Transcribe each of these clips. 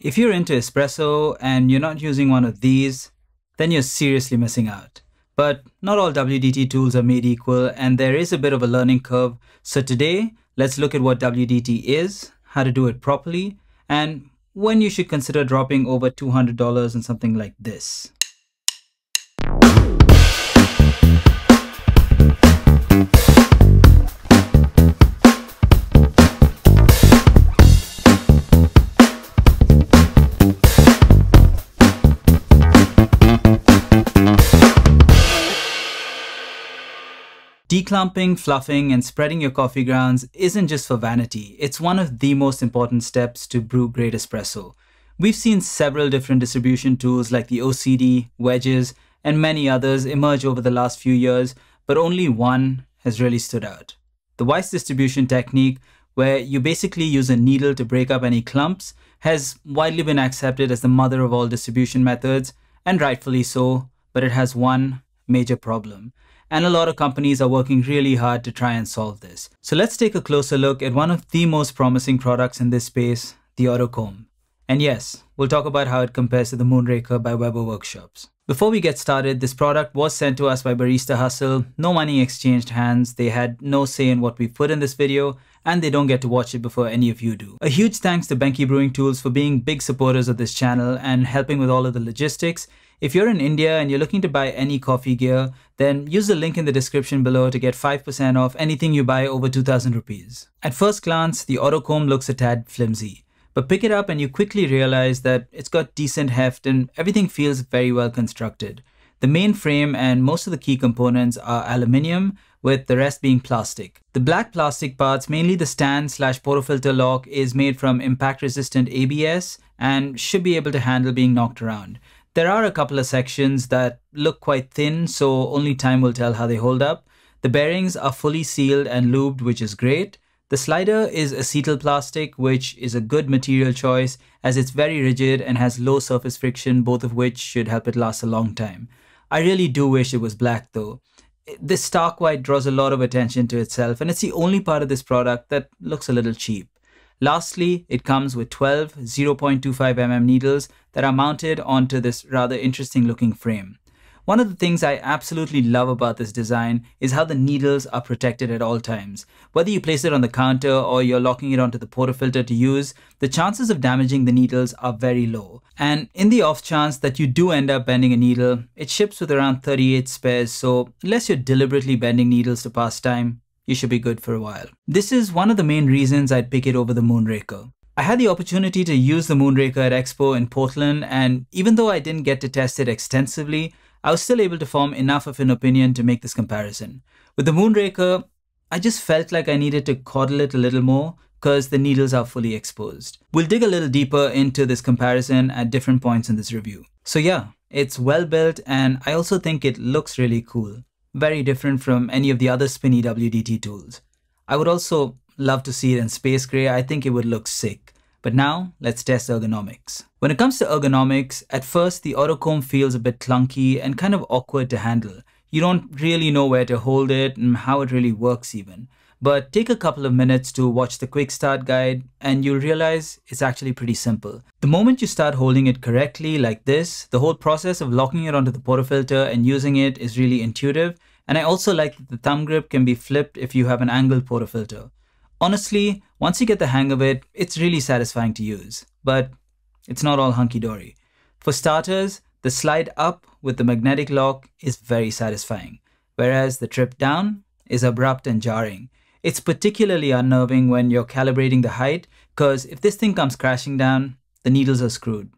If you're into espresso and you're not using one of these, then you're seriously missing out. But not all WDT tools are made equal, and there is a bit of a learning curve. So today, let's look at what WDT is, how to do it properly, and when you should consider dropping over $200 on something like this. Declumping, fluffing, and spreading your coffee grounds isn't just for vanity. It's one of the most important steps to brew great espresso. We've seen several different distribution tools like the OCD, wedges, and many others emerge over the last few years, but only one has really stood out. The Weiss distribution technique, where you basically use a needle to break up any clumps, has widely been accepted as the mother of all distribution methods, and rightfully so, but it has one major problem. And a lot of companies are working really hard to try and solve this. So let's take a closer look at one of the most promising products in this space, the AutoComb. And yes, we'll talk about how it compares to the Moonraker by Weber Workshops. Before we get started, this product was sent to us by Barista Hustle. No money exchanged hands. They had no say in what we put in this video, and they don't get to watch it before any of you do. A huge thanks to Benki Brewing Tools for being big supporters of this channel and helping with all of the logistics. If you're in India and you're looking to buy any coffee gear, then use the link in the description below to get 5% off anything you buy over 2,000 rupees. At first glance, the AutoComb looks a tad flimsy, but pick it up and you quickly realize that it's got decent heft and everything feels very well constructed. The main frame and most of the key components are aluminium, with the rest being plastic. The black plastic parts, mainly the stand/portafilter lock, is made from impact-resistant ABS and should be able to handle being knocked around. There are a couple of sections that look quite thin, so only time will tell how they hold up. The bearings are fully sealed and lubed, which is great. The slider is acetyl plastic, which is a good material choice as it's very rigid and has low surface friction, both of which should help it last a long time. I really do wish it was black though. This stark white draws a lot of attention to itself, and it's the only part of this product that looks a little cheap. Lastly, it comes with 12 0.25 mm needles that are mounted onto this rather interesting looking frame. One of the things I absolutely love about this design is how the needles are protected at all times. Whether you place it on the counter or you're locking it onto the portafilter to use, the chances of damaging the needles are very low. And in the off chance that you do end up bending a needle, it ships with around 38 spares, so unless you're deliberately bending needles to pass time, you should be good for a while. This is one of the main reasons I'd pick it over the Moonraker. I had the opportunity to use the Moonraker at Expo in Portland, and even though I didn't get to test it extensively, I was still able to form enough of an opinion to make this comparison. With the Moonraker, I just felt like I needed to coddle it a little more because the needles are fully exposed. We'll dig a little deeper into this comparison at different points in this review. So yeah, it's well built, and I also think it looks really cool. Very different from any of the other spinny WDT tools. I would also love to see it in space gray. I think it would look sick. But now let's test ergonomics. When it comes to ergonomics, at first the AutoComb feels a bit clunky and kind of awkward to handle. You don't really know where to hold it and how it really works even. But take a couple of minutes to watch the quick start guide and you'll realize it's actually pretty simple. The moment you start holding it correctly like this, the whole process of locking it onto the portafilter and using it is really intuitive. And I also like that the thumb grip can be flipped if you have an angled portafilter. Honestly, once you get the hang of it, it's really satisfying to use. But it's not all hunky-dory. For starters, the slide up with the magnetic lock is very satisfying, whereas the trip down is abrupt and jarring. It's particularly unnerving when you're calibrating the height, because if this thing comes crashing down, the needles are screwed.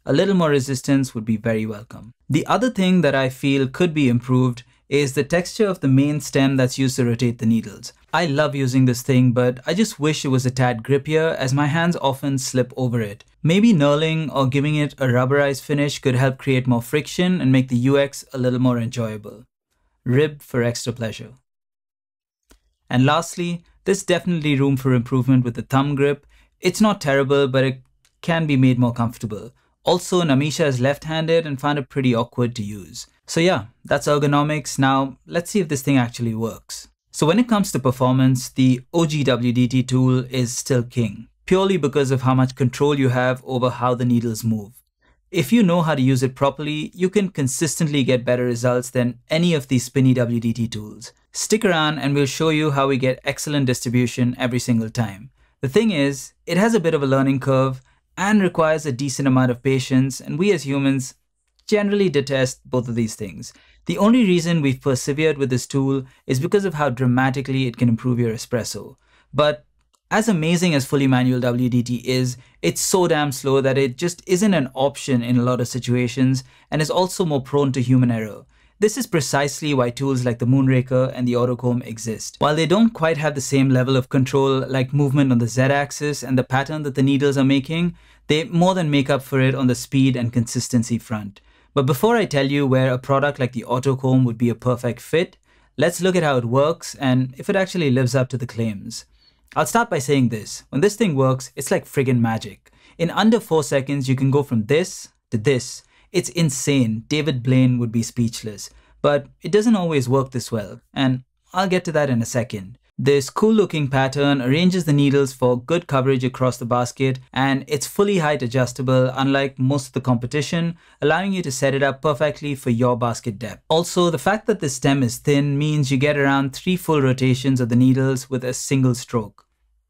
A little more resistance would be very welcome. The other thing that I feel could be improved is the texture of the main stem that's used to rotate the needles. I love using this thing, but I just wish it was a tad grippier as my hands often slip over it. Maybe knurling or giving it a rubberized finish could help create more friction and make the UX a little more enjoyable. Ribbed for extra pleasure. And lastly, there's definitely room for improvement with the thumb grip. It's not terrible, but it can be made more comfortable. Also, Namisha is left-handed and found it pretty awkward to use. So yeah, that's ergonomics. Now, let's see if this thing actually works. So when it comes to performance, the OG WDT tool is still king. purely because of how much control you have over how the needles move. If you know how to use it properly, you can consistently get better results than any of these spinny WDT tools. Stick around and we'll show you how we get excellent distribution every single time. The thing is, it has a bit of a learning curve and requires a decent amount of patience, and we as humans generally detest both of these things. The only reason we've persevered with this tool is because of how dramatically it can improve your espresso. But as amazing as fully manual WDT is, it's so damn slow that it just isn't an option in a lot of situations and is also more prone to human error. This is precisely why tools like the Moonraker and the AutoComb exist. While they don't quite have the same level of control like movement on the Z-axis and the pattern that the needles are making, they more than make up for it on the speed and consistency front. But before I tell you where a product like the AutoComb would be a perfect fit, let's look at how it works and if it actually lives up to the claims. I'll start by saying this: when this thing works, it's like friggin' magic. In under 4 seconds, you can go from this to this. It's insane. David Blaine would be speechless. But it doesn't always work this well, and I'll get to that in a second. This cool looking pattern arranges the needles for good coverage across the basket, and it's fully height adjustable unlike most of the competition, allowing you to set it up perfectly for your basket depth. Also, the fact that the stem is thin means you get around 3 full rotations of the needles with a single stroke.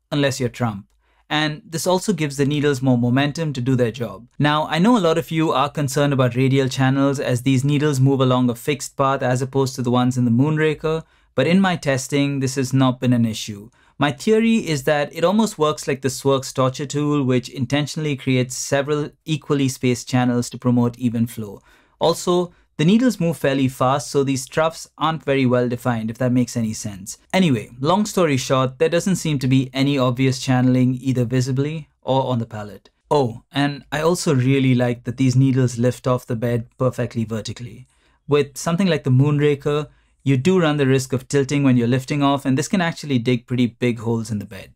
Unless you're Trump. And this also gives the needles more momentum to do their job. Now, I know a lot of you are concerned about radial channels as these needles move along a fixed path as opposed to the ones in the Moonraker, but in my testing, this has not been an issue. My theory is that it almost works like the Swerk's torture tool, which intentionally creates several equally spaced channels to promote even flow. Also, the needles move fairly fast, so these troughs aren't very well defined, if that makes any sense. Anyway, long story short, there doesn't seem to be any obvious channeling either visibly or on the palette. Oh, and I also really like that these needles lift off the bed perfectly vertically. With something like the Moonraker, you do run the risk of tilting when you're lifting off, and this can actually dig pretty big holes in the bed.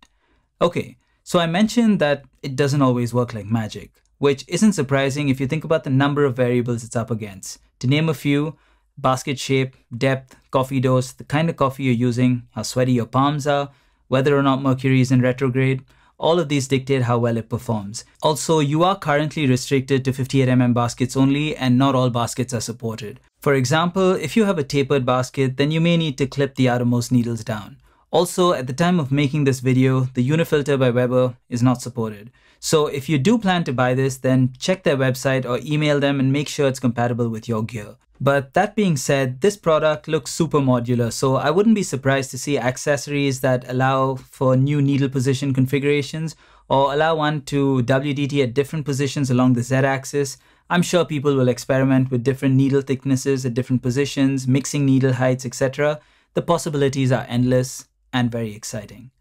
Okay, so I mentioned that it doesn't always work like magic, which isn't surprising if you think about the number of variables it's up against. To name a few: basket shape, depth, coffee dose, the kind of coffee you're using, how sweaty your palms are, whether or not Mercury is in retrograde. All of these dictate how well it performs. Also, you are currently restricted to 58mm baskets only, and not all baskets are supported. For example, if you have a tapered basket, then you may need to clip the outermost needles down. Also, at the time of making this video, the Unifilter by Weber is not supported. So if you do plan to buy this, then check their website or email them and make sure it's compatible with your gear. But that being said, this product looks super modular, so I wouldn't be surprised to see accessories that allow for new needle position configurations or allow one to WDT at different positions along the Z-axis. I'm sure people will experiment with different needle thicknesses at different positions, mixing needle heights, etc. The possibilities are endless and very exciting.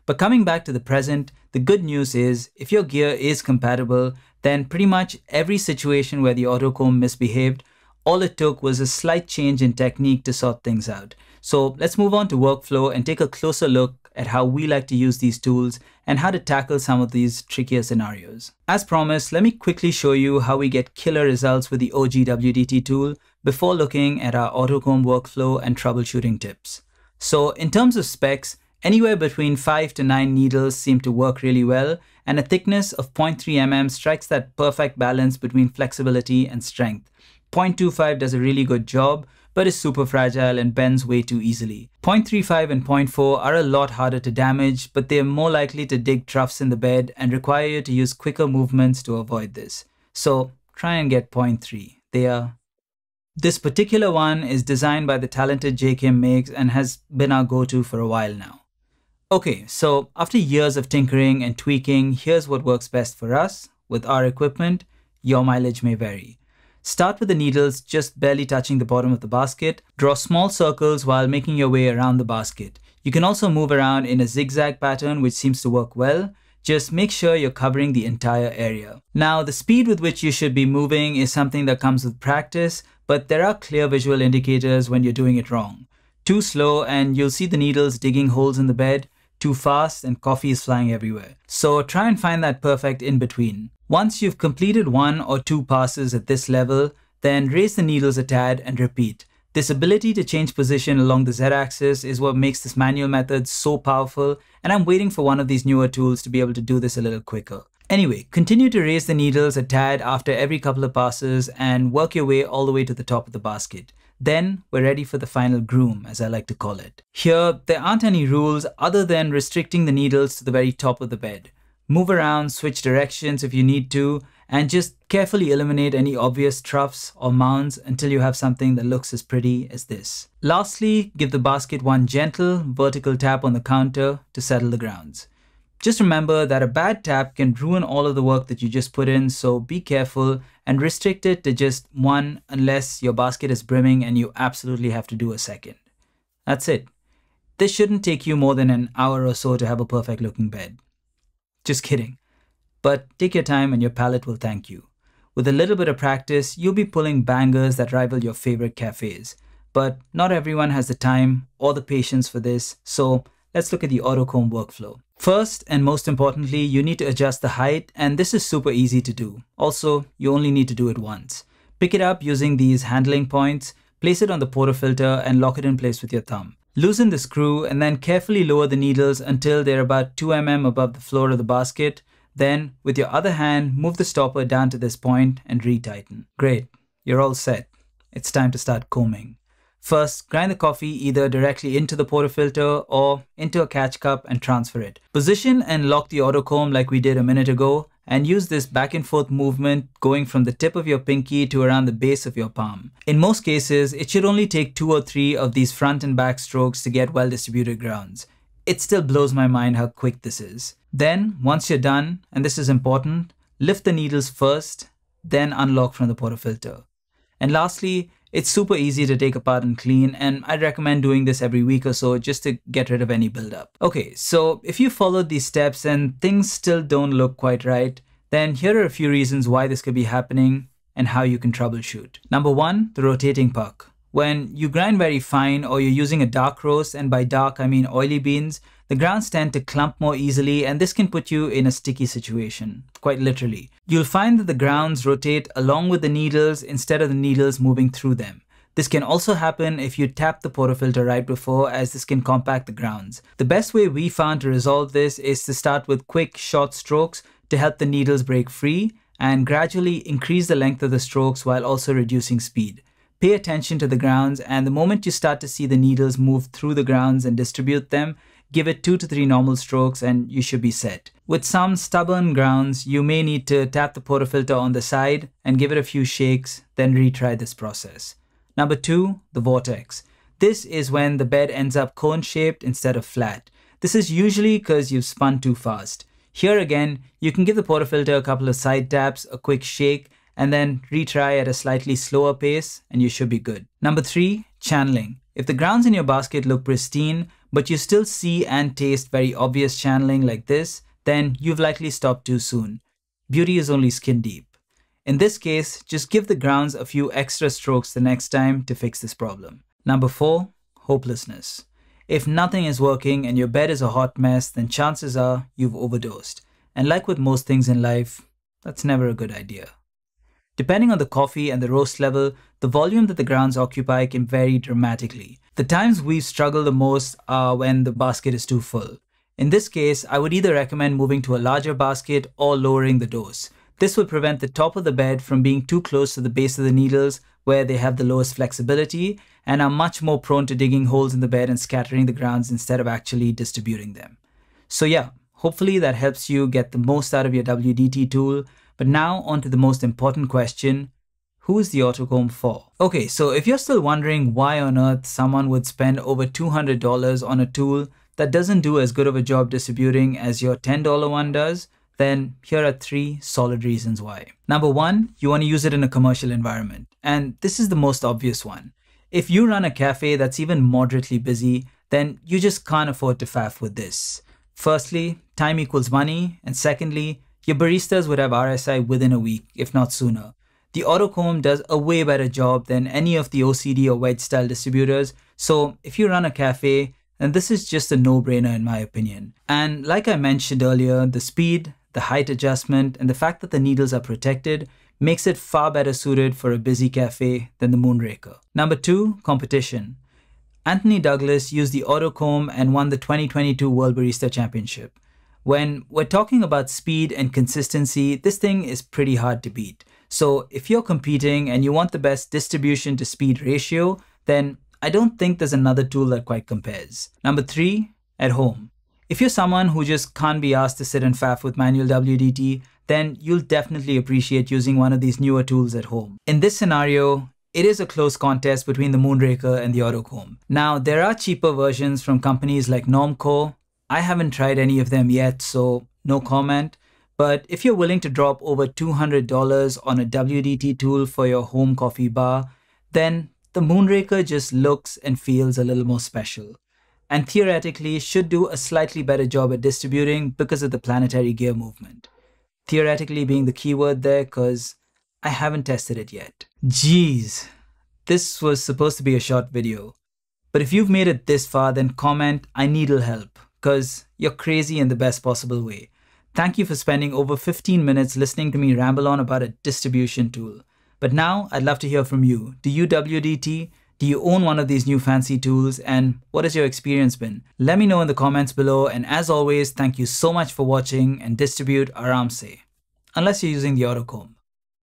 But coming back to the present, the good news is if your gear is compatible, then pretty much every situation where the AutoComb misbehaved, all it took was a slight change in technique to sort things out. So let's move on to workflow and take a closer look at how we like to use these tools and how to tackle some of these trickier scenarios. As promised, let me quickly show you how we get killer results with the OG WDT tool before looking at our AutoComb workflow and troubleshooting tips. So in terms of specs, anywhere between 5 to 9 needles seem to work really well, and a thickness of 0.3 mm strikes that perfect balance between flexibility and strength. 0.25 does a really good job, but is super fragile and bends way too easily. 0.35 and 0.4 are a lot harder to damage, but they are more likely to dig troughs in the bed and require you to use quicker movements to avoid this. So try and get 0.3. This particular one is designed by the talented J. Kim Meigs and has been our go-to for a while now. Okay, so after years of tinkering and tweaking, here's what works best for us. With our equipment, your mileage may vary. Start with the needles just barely touching the bottom of the basket. Draw small circles while making your way around the basket. You can also move around in a zigzag pattern, which seems to work well. Just make sure you're covering the entire area. Now, the speed with which you should be moving is something that comes with practice, but there are clear visual indicators when you're doing it wrong. Too slow and you'll see the needles digging holes in the bed. Too fast and coffee is flying everywhere. So try and find that perfect in between. Once you've completed 1 or 2 passes at this level, then raise the needles a tad and repeat. This ability to change position along the Z-axis is what makes this manual method so powerful, and I'm waiting for one of these newer tools to be able to do this a little quicker. Anyway, continue to raise the needles a tad after every couple of passes and work your way all the way to the top of the basket. Then we're ready for the final groom, as I like to call it. Here, there aren't any rules other than restricting the needles to the very top of the bed. Move around, switch directions if you need to, and just carefully eliminate any obvious troughs or mounds until you have something that looks as pretty as this. Lastly, give the basket one gentle, vertical tap on the counter to settle the grounds. Just remember that a bad tap can ruin all of the work that you just put in, so be careful and restrict it to just one unless your basket is brimming and you absolutely have to do a second. That's it. This shouldn't take you more than an hour or so to have a perfect looking bed. Just kidding. But take your time and your palate will thank you. With a little bit of practice, you'll be pulling bangers that rival your favorite cafes. But not everyone has the time or the patience for this, so let's look at the AutoComb workflow. First, and most importantly, you need to adjust the height, and this is super easy to do. Also, you only need to do it once. Pick it up using these handling points, place it on the portafilter, and lock it in place with your thumb. Loosen the screw and then carefully lower the needles until they're about 2 mm above the floor of the basket. Then, with your other hand, move the stopper down to this point and retighten. Great, you're all set. It's time to start combing. First, grind the coffee either directly into the portafilter or into a catch cup and transfer it. Position and lock the AutoComb like we did a minute ago, and use this back and forth movement going from the tip of your pinky to around the base of your palm. In most cases, it should only take 2 or 3 of these front and back strokes to get well-distributed grounds. It still blows my mind how quick this is. Then, once you're done, and this is important, lift the needles first, then unlock from the portafilter. And lastly, it's super easy to take apart and clean, and I'd recommend doing this every week or so just to get rid of any buildup. Okay, so if you followed these steps and things still don't look quite right, then here are a few reasons why this could be happening and how you can troubleshoot. Number 1, the rotating puck. When you grind very fine or you're using a dark roast, and by dark I mean oily beans, the grounds tend to clump more easily, and this can put you in a sticky situation, quite literally. You'll find that the grounds rotate along with the needles instead of the needles moving through them. This can also happen if you tap the portafilter right before, as this can compact the grounds. The best way we found to resolve this is to start with quick, short strokes to help the needles break free, and gradually increase the length of the strokes while also reducing speed. Pay attention to the grounds, and the moment you start to see the needles move through the grounds and distribute them, give it 2 to 3 normal strokes and you should be set. With some stubborn grounds, you may need to tap the portafilter on the side and give it a few shakes, then retry this process. Number 2, the vortex. This is when the bed ends up cone-shaped instead of flat. This is usually because you've spun too fast. Here again, you can give the portafilter a couple of side taps, a quick shake, and then retry at a slightly slower pace and you should be good. Number 3, channeling. If the grounds in your basket look pristine, but you still see and taste very obvious channeling like this, then you've likely stopped too soon. Beauty is only skin deep. In this case, just give the grounds a few extra strokes the next time to fix this problem. Number 4, hopelessness. If nothing is working and your bed is a hot mess, then chances are you've overdosed. And like with most things in life, that's never a good idea. Depending on the coffee and the roast level, the volume that the grounds occupy can vary dramatically. The times we struggle the most are when the basket is too full. In this case, I would either recommend moving to a larger basket or lowering the dose. This will prevent the top of the bed from being too close to the base of the needles, where they have the lowest flexibility and are much more prone to digging holes in the bed and scattering the grounds instead of actually distributing them. So yeah, hopefully that helps you get the most out of your WDT tool. But now on to the most important question: who is the AutoComb for? Okay, so if you're still wondering why on earth someone would spend over $200 on a tool that doesn't do as good of a job distributing as your $10 one does, then here are 3 solid reasons why. Number 1, you want to use it in a commercial environment. And this is the most obvious one. If you run a cafe that's even moderately busy, then you just can't afford to faff with this. Firstly, time equals money, and secondly, your baristas would have RSI within a week, if not sooner. The AutoComb does a way better job than any of the OCD or wedge style distributors, so if you run a cafe, then this is just a no-brainer in my opinion. And like I mentioned earlier, the speed, the height adjustment, and the fact that the needles are protected makes it far better suited for a busy cafe than the Moonraker. Number 2, competition. Anthony Douglas used the AutoComb and won the 2022 World Barista Championship. When we're talking about speed and consistency, this thing is pretty hard to beat. So if you're competing and you want the best distribution to speed ratio, then I don't think there's another tool that quite compares. Number 3, at home. If you're someone who just can't be asked to sit and faff with manual WDT, then you'll definitely appreciate using one of these newer tools at home. In this scenario, it is a close contest between the Moonraker and the AutoComb. Now, there are cheaper versions from companies like Normco. I haven't tried any of them yet, so no comment. But if you're willing to drop over $200 on a WDT tool for your home coffee bar, then the Moonraker just looks and feels a little more special. And theoretically should do a slightly better job at distributing because of the planetary gear movement. Theoretically being the keyword there, because I haven't tested it yet. Jeez, this was supposed to be a short video. But if you've made it this far, then comment, I needle help, because you're crazy in the best possible way. Thank you for spending over 15 minutes listening to me ramble on about a distribution tool. But now I'd love to hear from you. Do you WDT? Do you own one of these new fancy tools? And what has your experience been? Let me know in the comments below. And as always, thank you so much for watching, and distribute ARAMSE. Unless you're using the AutoComb.